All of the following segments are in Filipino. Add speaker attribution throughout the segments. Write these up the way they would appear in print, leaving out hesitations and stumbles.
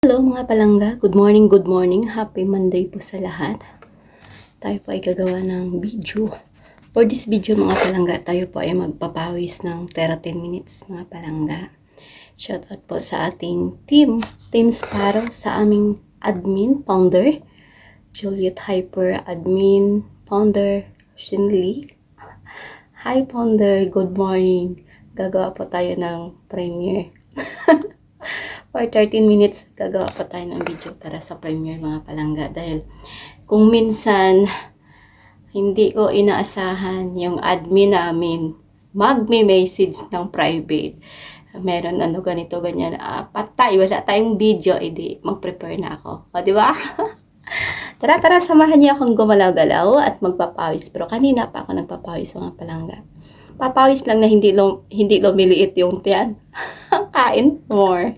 Speaker 1: Hello mga palangga, good morning, happy Monday po sa lahat. Tayo po ay gagawa ng video. For this video mga palangga, tayo po ay magpapawis ng 10 minutes mga palangga. Shout out po sa ating Team Sparrow, sa aming admin, founder, Juliet Hyper, admin, founder, Shinli. Hi founder, good morning. Gagawa po tayo ng premiere. For 13 minutes, gagawa pa tayo ng video para sa premiere mga palangga. Dahil kung minsan, hindi ko inaasahan yung admin namin magme-message ng private. Meron ganito, ganyan. Patay, wala tayong video. Edi, mag-prepare na ako. O, di ba? Tara, samahan niyo akong gumalaw-galaw at magpapawis. Pero kanina pa ako nagpapawis mga palangga. Papawis lang na hindi lumiliit yung tiyan. Kain more.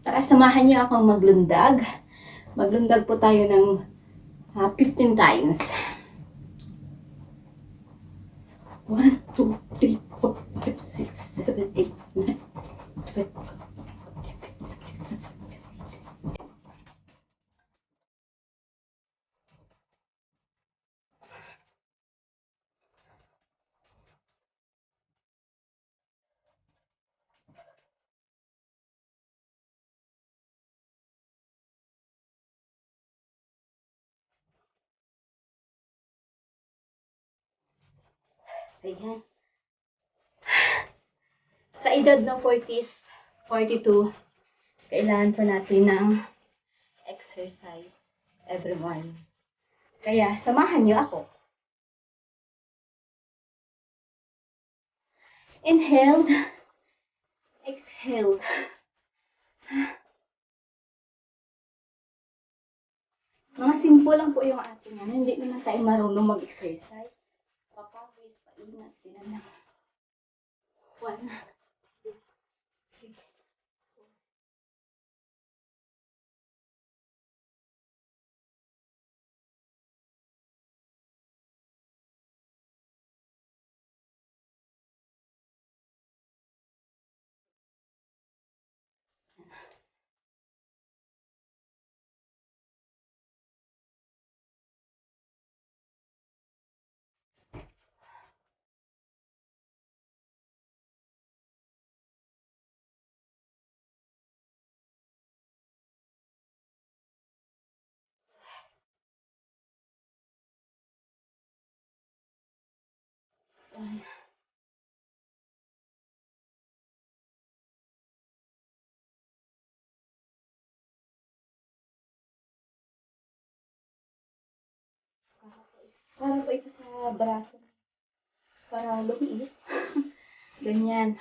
Speaker 1: Tara, samahan niyo akong maglundag. Maglundag po tayo ng 15 times. 1, 2, 3, 4, 5, 6, 7, 8, 9, 12, 16, 17. Ayan. Sa edad ng 40s, 42, kailangan pa natin ng exercise every morning. Kaya, samahan niyo ako. Inhaled, exhaled. Mga simple lang po yung ating hindi naman tayo marunong mag-exercise. Papawis, painat, sila lang. 1, 2, 3, 4. Para po ito sa braso. Para lumiit. Ganyan.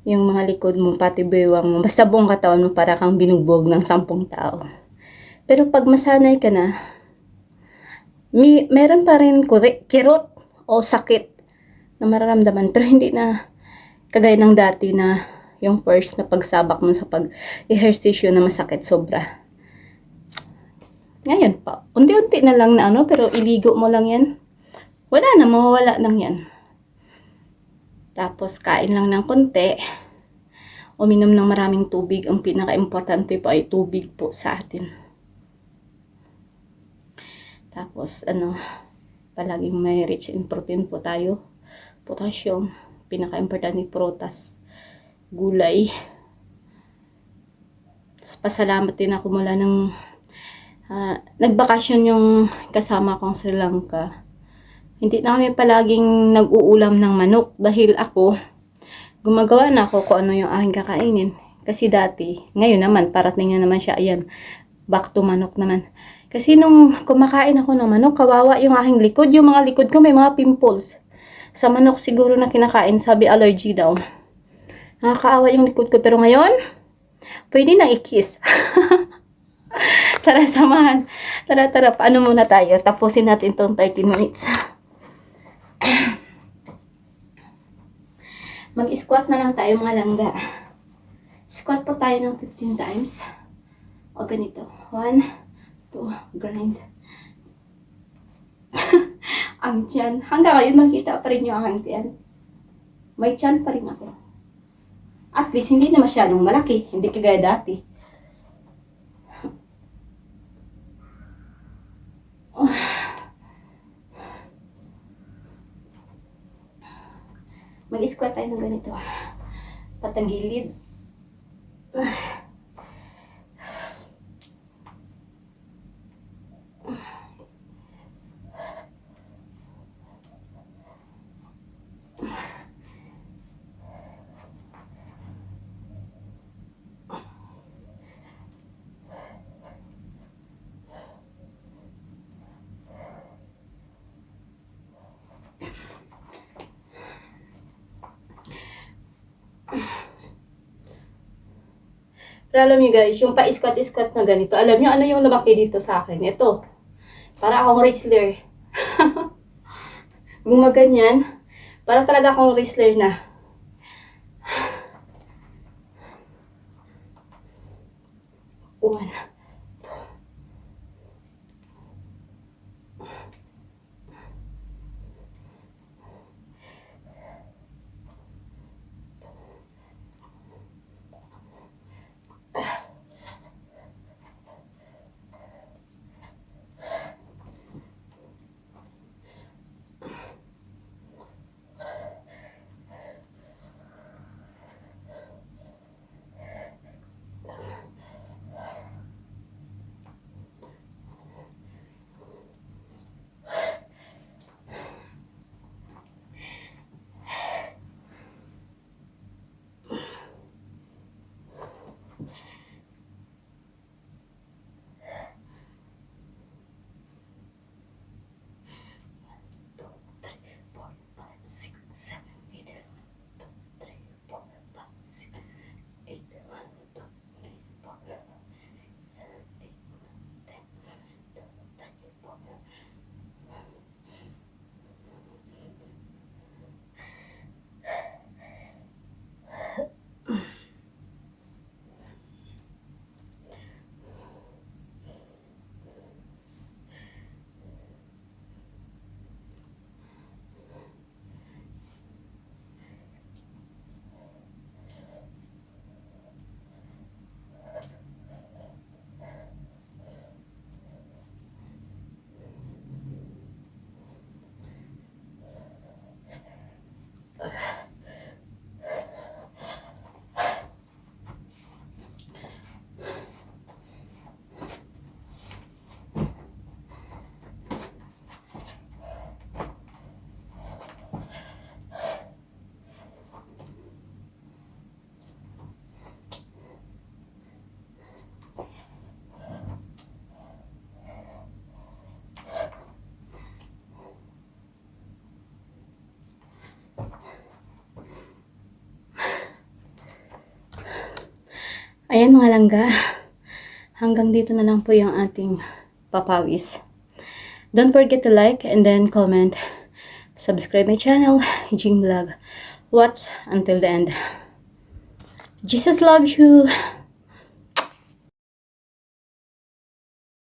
Speaker 1: yung mga likod mo, pati bewang mo, basta buong katawan mo para kang binugbog ng 10 tao. Pero pag masanay ka na, meron pa rin kirot o sakit na mararamdaman, pero hindi na kagaya ng dati na yung first na pagsabak mo sa pag-ehersisyo na masakit sobra. Ngayon pa, unti-unti na lang na pero iligo mo lang yan. Wala na, mawawala lang yan. Tapos kain lang ng konti. Uminom ng maraming tubig. Ang pinaka-importante po ay tubig po sa atin. Tapos palaging may rich in protein po tayo. Potassium, pinaka-importante prutas, gulay. Tapos pasalamat din ako mula ng nagbakasyon yung kasama kong Sri Lanka. Hindi na kami palaging nag-uulam ng manok dahil ako, gumagawa na ako kung ano yung aking kakainin. Kasi dati, ngayon naman, parating na naman siya, ayan, back to manok naman. Kasi nung kumakain ako ng manok, kawawa yung aking likod. Yung mga likod ko may mga pimples. Sa manok siguro na kinakain, sabi allergy daw. Nakakaawa yung likod ko. Pero ngayon, pwede nang i-kiss. Tara, samahan. Tara, paano muna tayo? Tapusin natin tong 13 minutes. Mag-squat na lang tayo mga langga. Squat po tayo ng 15 times. O ganito. 1, 2, grind. Ang tiyan. Hanggang ngayon makita pa rin yung aking tiyan. May tiyan pa rin ako. At least hindi na masyadong malaki. Hindi kagaya dati. Mag-squat tayo ng ganito. Patagilid. Pero alam niyo guys, yung pa-squat-squat na ganito, alam niyo ano yung lumaki dito sa akin? Ito. Para akong wrestler. Yung maganyan, para talaga akong wrestler na. One. Ayan mga langga, hanggang dito na lang po yung ating papawis. Don't forget to like and then comment. Subscribe my channel, Jing Vlog. Watch until the end. Jesus loves you.